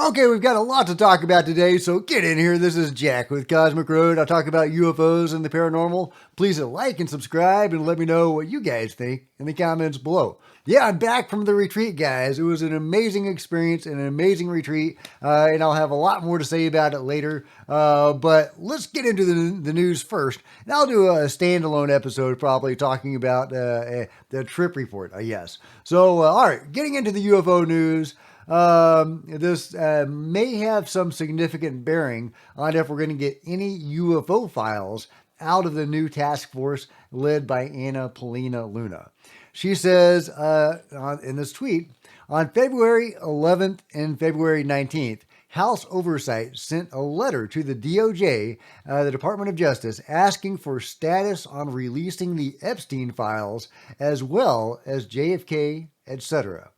Okay, we've got a lot to talk about today, so get in here. This is Jack with Cosmic Road. I'll talk about UFOs and the paranormal. Please like and subscribe and let me know what you guys think in the comments below. Yeah, I'm back from the retreat, guys. It was an amazing experience and an amazing retreat, and I'll have a lot more to say about it later. But let's get into the news first. And I'll do a standalone episode probably talking about the trip report, yes. So, all right, getting into the UFO news. This may have some significant bearing on if we're going to get any UFO files out of the new task force led by Paulina Luna. She says in this tweet, on February 11th and February 19th, House Oversight sent a letter to the DOJ, the Department of Justice, asking for status on releasing the Epstein files as well as JFK, etc.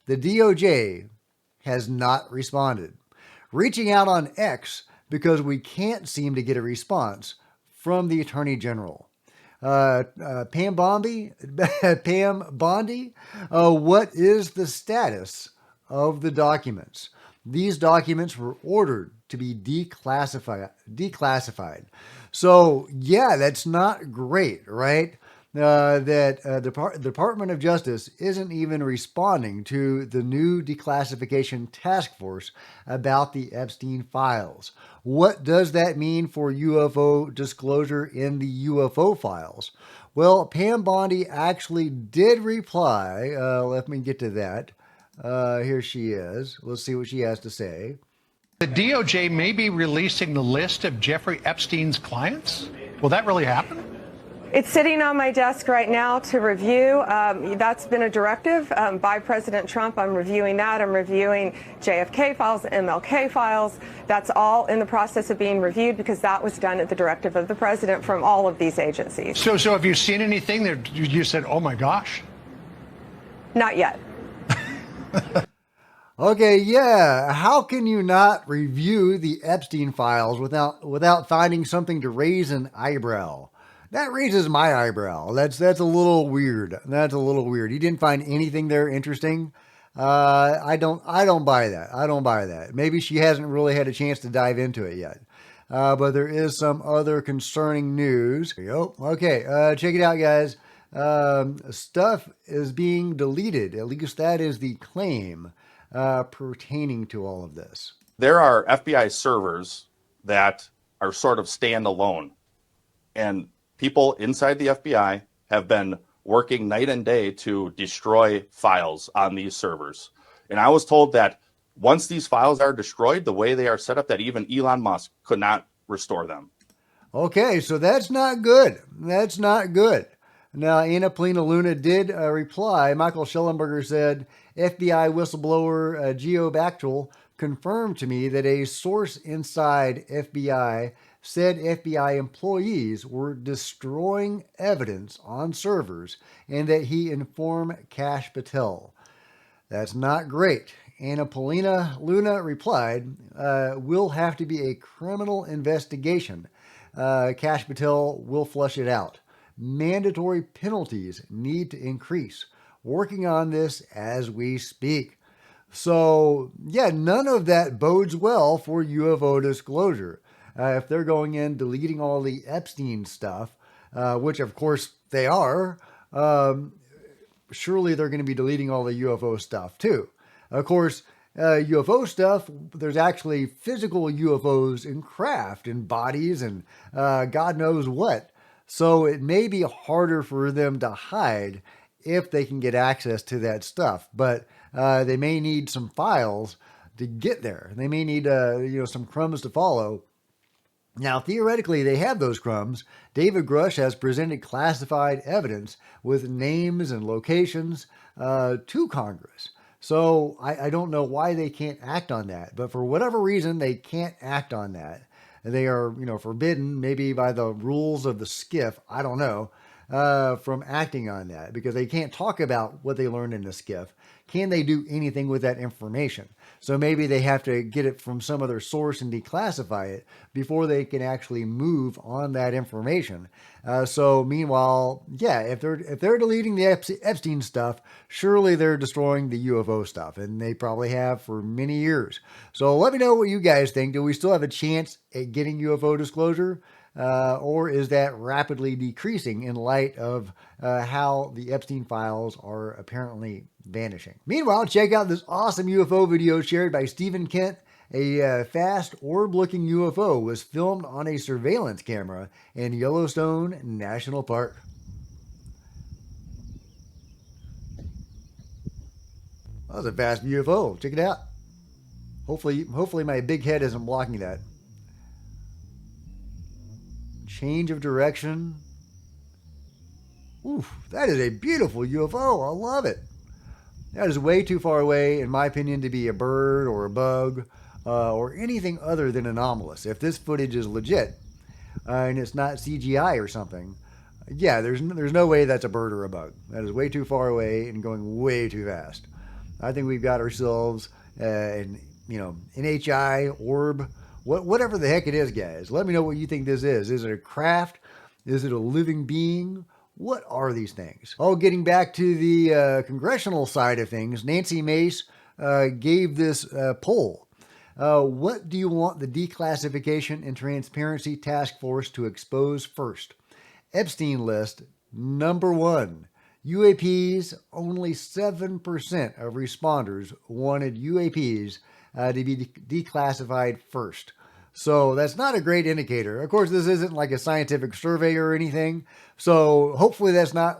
The DOJ has not responded. Reaching out on X because we can't seem to get a response from the Attorney General. Pam Bondi, what is the status of the documents? These documents were ordered to be declassified. So, yeah, that's not great, right? The Department of Justice isn't even responding to the new declassification task force about the Epstein files. What does that mean for UFO disclosure in the UFO files? Well, Pam Bondi actually did reply. Let me get to that. Here she is. Let's see what she has to say. The DOJ may be releasing the list of Jeffrey Epstein's clients? Will that really happen? It's sitting on my desk right now to review. That's been a directive by President Trump. I'm reviewing that. I'm reviewing JFK files, MLK files. That's all in the process of being reviewed because that was done at the directive of the president from all of these agencies. So have you seen anything that you said, oh my gosh? Not yet. Okay, yeah. How can you not review the Epstein files without finding something to raise an eyebrow? That raises my eyebrow. That's a little weird. That's a little weird. You didn't find anything there interesting. I don't buy that. I don't buy that. Maybe she hasn't really had a chance to dive into it yet. But there is some other concerning news. Here we go. Okay, check it out, guys. Stuff is being deleted. At least that is the claim pertaining to all of this. There are FBI servers that are sort of standalone, and people inside the FBI have been working night and day to destroy files on these servers. And I was told that once these files are destroyed, the way they are set up, that even Elon Musk could not restore them. Okay, so that's not good. That's not good. Now, Paulina Luna did reply. Michael Schellenberger said, FBI whistleblower Geo Bactrel confirmed to me that a source inside FBI said FBI employees were destroying evidence on servers and that he informed Kash Patel. That's not great. Paulina Luna replied, will have to be a criminal investigation. Kash Patel will flush it out. Mandatory penalties need to increase. Working on this as we speak. So, yeah, none of that bodes well for UFO disclosure. If they're going in, deleting all the Epstein stuff, which of course they are, surely they're going to be deleting all the UFO stuff too. Of course, UFO stuff, there's actually physical UFOs in craft and bodies and God knows what. So it may be harder for them to hide if they can get access to that stuff. But they may need some files to get there. They may need some crumbs to follow. Now, theoretically, they have those crumbs. David Grush has presented classified evidence with names and locations to Congress. So I don't know why they can't act on that. But for whatever reason, they can't act on that. They are, forbidden, maybe by the rules of the SCIF. I don't know. from acting on that because they can't talk about what they learned in the skiff. Can they do anything with that information? So maybe they have to get it from some other source and declassify it before they can actually move on that information. So meanwhile, yeah, if they're deleting the Epstein stuff, surely they're destroying the UFO stuff, and they probably have for many years. So let me know what you guys think. Do we still have a chance at getting UFO disclosure? Or is that rapidly decreasing in light of how the Epstein files are apparently vanishing? Meanwhile, check out this awesome UFO video shared by Stephen Kent. A fast orb-looking UFO was filmed on a surveillance camera in Yellowstone National Park. That was a fast UFO. Check it out. Hopefully my big head isn't blocking that. Change of direction. Oof, that is a beautiful UFO. I love it. That is way too far away, in my opinion, to be a bird or a bug or anything other than anomalous. If this footage is legit and it's not CGI or something, yeah, there's no way that's a bird or a bug. That is way too far away and going way too fast. I think we've got ourselves an NHI orb. Whatever the heck it is, guys. Let me know what you think this is. Is it a craft? Is it a living being? What are these things? Oh, getting back to the congressional side of things, Nancy Mace gave this poll. What do you want the Declassification and Transparency Task Force to expose first? Epstein list, number 1. UAPs, only 7% of responders wanted UAPs to be declassified first. So that's not a great indicator. Of course, this isn't like a scientific survey or anything. So hopefully that's not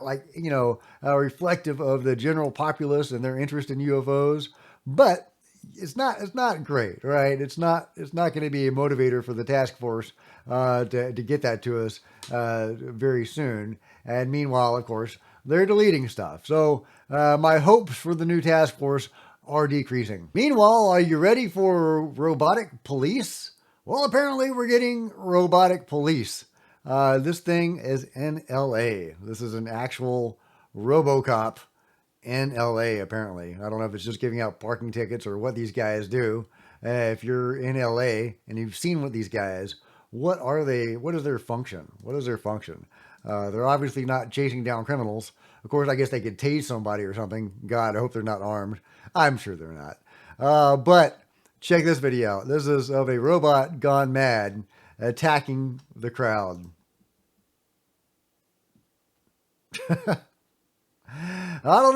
reflective of the general populace and their interest in UFOs. But it's not great, right? It's not going to be a motivator for the task force to get that to us very soon. And meanwhile, of course, they're deleting stuff. So my hopes for the new task force are decreasing. Meanwhile, are you ready for robotic police? Well, apparently we're getting robotic police. This thing is in LA. This is an actual RoboCop in LA, apparently. I don't know if it's just giving out parking tickets or what these guys do. If you're in LA and you've seen what these guys, what are they? What is their function? What is their function? They're obviously not chasing down criminals. Of course, I guess they could tase somebody or something. God, I hope they're not armed. I'm sure they're not. But check this video out. This is of a robot gone mad attacking the crowd. I don't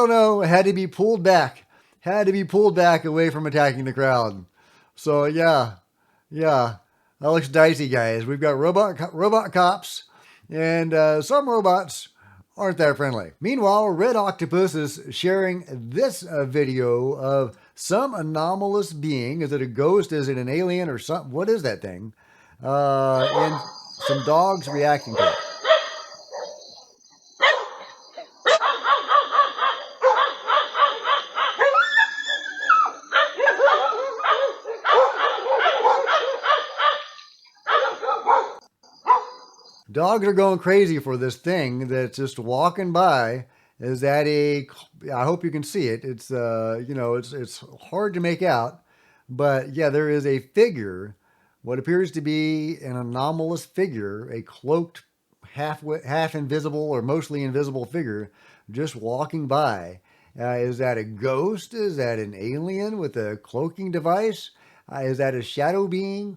know. It had to be pulled back. Away from attacking the crowd. So yeah. That looks dicey, guys. We've got robot cops, and some robots aren't that friendly. Meanwhile, Red Octopus is sharing this video of some anomalous being. Is it a ghost? Is it an alien or something? What is that thing? And some dogs reacting to it. Dogs are going crazy for this thing that's just walking by. Is that I hope you can see it. It's, it's hard to make out, but yeah, there is a figure, what appears to be an anomalous figure, a cloaked, half invisible or mostly invisible figure just walking by. Is that a ghost? Is that an alien with a cloaking device? Is that a shadow being?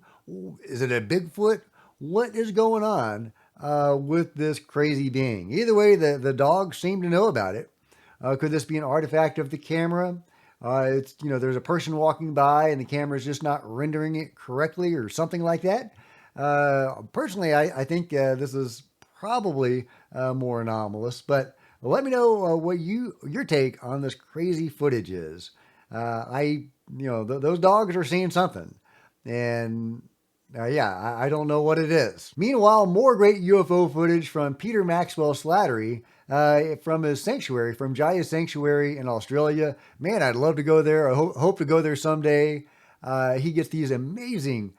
Is it a Bigfoot? What is going on with this crazy being? Either way, the dogs seem to know about it. Could this be an artifact of the camera? It's there's a person walking by and the camera is just not rendering it correctly or something like that. Personally, I think this is probably more anomalous. But let me know what your take on this crazy footage is. Those dogs are seeing something, and I don't know what it is. Meanwhile, more great UFO footage from Peter Maxwell Slattery from his sanctuary, from Jaya Sanctuary in Australia. Man, I'd love to go there. I hope to go there someday. He gets these amazing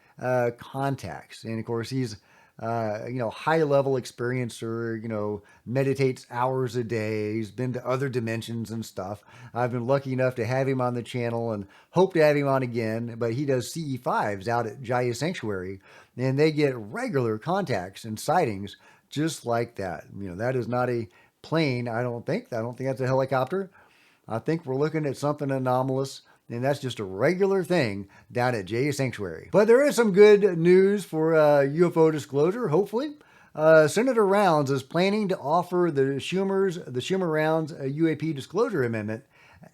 contacts. And of course, he's high level experiencer, meditates hours a day. He's been to other dimensions and stuff. I've been lucky enough to have him on the channel and hope to have him on again, but he does CE5s out at Jaya Sanctuary, and they get regular contacts and sightings just like that. That is not a plane, I don't think. I don't think that's a helicopter. I think we're looking at something anomalous, and that's just a regular thing down at Jaya Sanctuary. But there is some good news for UFO disclosure, hopefully. Senator Rounds is planning to offer the Schumer Rounds UAP disclosure amendment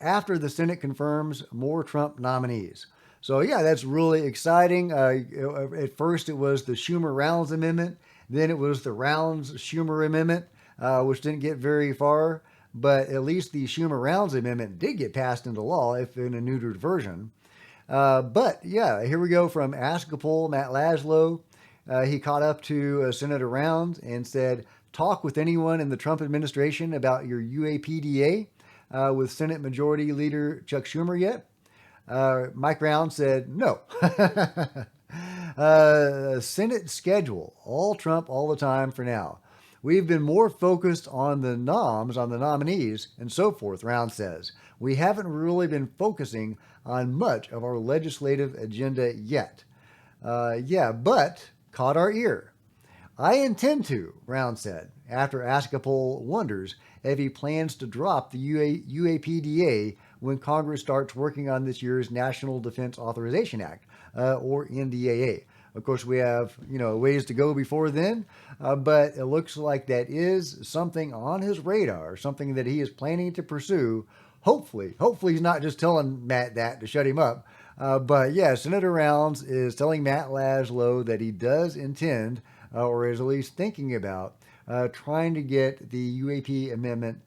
after the Senate confirms more Trump nominees. So yeah, that's really exciting. At first it was the Schumer Rounds amendment, then it was the Rounds Schumer amendment, which didn't get very far. But at least the Schumer Rounds amendment did get passed into law, if in a neutered version. But yeah, here we go from Askapol, Matt Laszlo. He caught up to Senator Rounds and said, talk with anyone in the Trump administration about your UAPDA with Senate Majority Leader Chuck Schumer yet? Mike Rounds said, no. Senate schedule, all Trump all the time for now. We've been more focused on the noms, on the nominees, and so forth, Rounds says. We haven't really been focusing on much of our legislative agenda yet. But caught our ear. I intend to, Rounds said, after Askapol wonders if he plans to drop the UAPDA when Congress starts working on this year's National Defense Authorization Act, or NDAA. Of course, we have, ways to go before then, but it looks like that is something on his radar, something that he is planning to pursue. Hopefully he's not just telling Matt that to shut him up. But yeah, Senator Rounds is telling Matt Laszlo that he does intend, or is at least thinking about, trying to get the UAP amendment,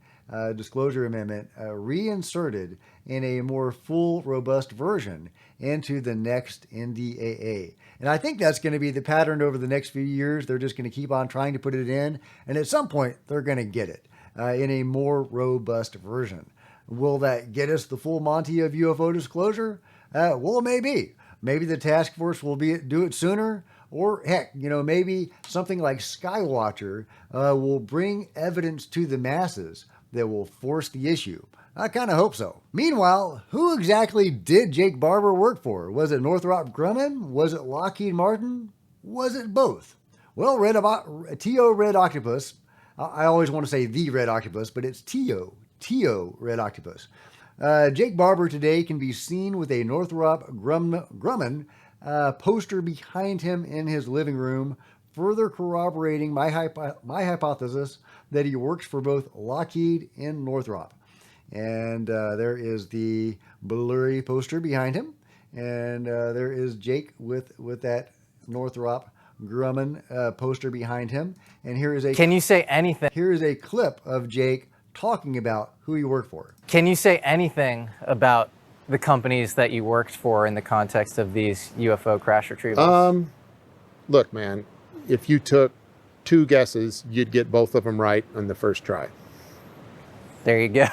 disclosure amendment, reinserted in a more full, robust version into the next NDAA. And I think that's going to be the pattern over the next few years. They're just going to keep on trying to put it in, and at some point, they're going to get it in a more robust version. Will that get us the full Monty of UFO disclosure? Well, maybe. Maybe the task force will do it sooner, or heck, maybe something like Skywatcher will bring evidence to the masses that will force the issue. I kind of hope so. Meanwhile, who exactly did Jake Barber work for? Was it Northrop Grumman? Was it Lockheed Martin? Was it both? Well, T.O. Red Octopus, I always want to say the Red Octopus, but it's T.O. Red Octopus. Jake Barber today can be seen with a Northrop Grumman poster behind him in his living room, further corroborating my hypothesis that he works for both Lockheed and Northrop. And there is the blurry poster behind him, and there is Jake with that Northrop Grumman poster behind him. And here is Can you say anything? Here is a clip of Jake talking about who he worked for. Can you say anything about the companies that you worked for in the context of these UFO crash retrievals? Look, man, if you took 2 guesses, you'd get both of them right on the first try. There you go.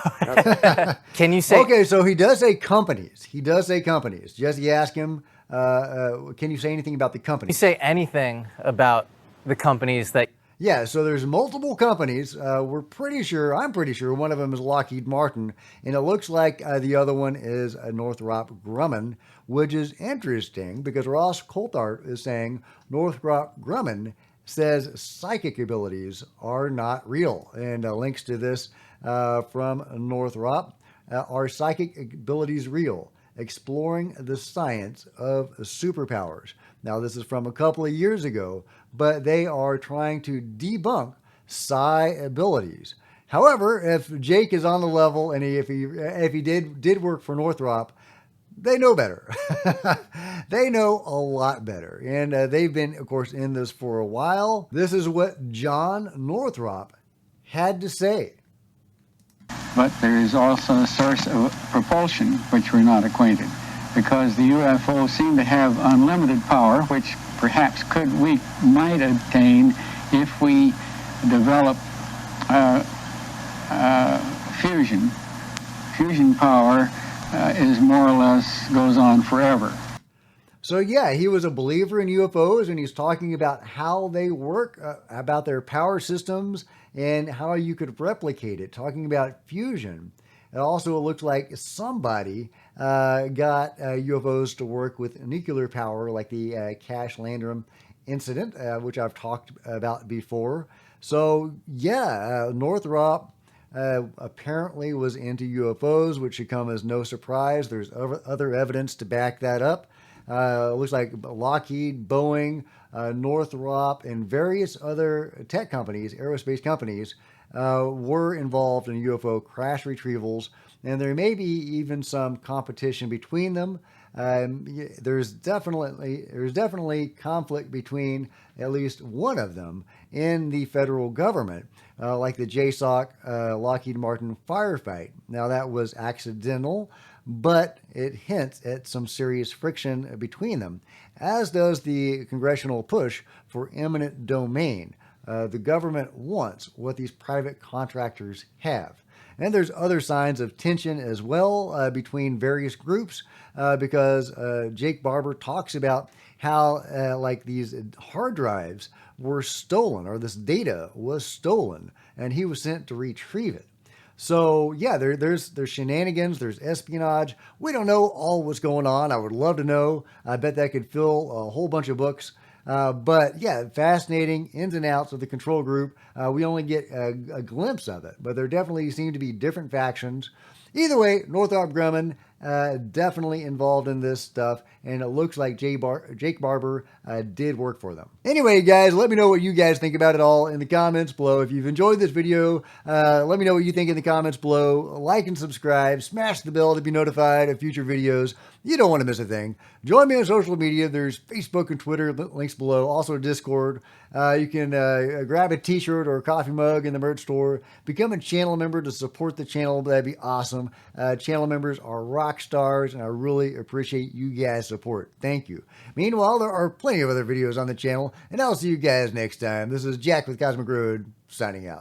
Can you say... Okay, so he does say companies. Jesse asked him, can you say anything about the companies? Can you say anything about the companies that... Yeah, so there's multiple companies. I'm pretty sure one of them is Lockheed Martin, and it looks like the other one is Northrop Grumman, which is interesting because Ross Coulthart is saying Northrop Grumman says psychic abilities are not real, and links to this from Northrop. Are psychic abilities real? Exploring the science of superpowers. Now, this is from a couple of years ago, but they are trying to debunk psi abilities. However, if Jake is on the level and if he did work for Northrop, they know better. They know a lot better. And they've been, of course, in this for a while. This is what John Northrop had to say. But there is also a source of propulsion which we're not acquainted, because the UFO seem to have unlimited power, which perhaps we might attain if we develop fusion. Fusion power is more or less goes on forever. So yeah, he was a believer in UFOs, and he's talking about how they work, about their power systems, and how you could replicate it. Talking about fusion. It also looks like somebody got UFOs to work with nuclear power, like the Cash Landrum incident, which I've talked about before. So yeah, Northrop apparently was into UFOs, which should come as no surprise. There's other evidence to back that up. Looks like Lockheed, Boeing, Northrop, and various other tech companies, aerospace companies, were involved in UFO crash retrievals, and there may be even some competition between them. There's definitely conflict between at least one of them in the federal government, like the JSOC Lockheed Martin firefight. Now that was accidental, but it hints at some serious friction between them, as does the congressional push for eminent domain. The government wants what these private contractors have. And there's other signs of tension as well between various groups because Jake Barber talks about how like these hard drives were stolen, or this data was stolen, and he was sent to retrieve it. So yeah, there's shenanigans, there's espionage. We don't know all what's going on. I would love to know. I bet that could fill a whole bunch of books. But yeah, fascinating ins and outs of the control group. We only get a glimpse of it, but there definitely seem to be different factions. Either way, Northrop Grumman definitely involved in this stuff, and it looks like Jake Barber did work for them. Anyway, guys, let me know what you guys think about it all in the comments below. If you've enjoyed this video, let me know what you think in the comments below. Like and subscribe. Smash the bell to be notified of future videos. You don't want to miss a thing. Join me on social media. There's Facebook and Twitter, links below. Also Discord. You can grab a t-shirt or a coffee mug in the merch store. Become a channel member to support the channel. That'd be awesome. Channel members are rock stars, and I really appreciate you guys' support. Thank you. Meanwhile, there are plenty of other videos on the channel, and I'll see you guys next time. This is Jack with Cosmic Road, signing out.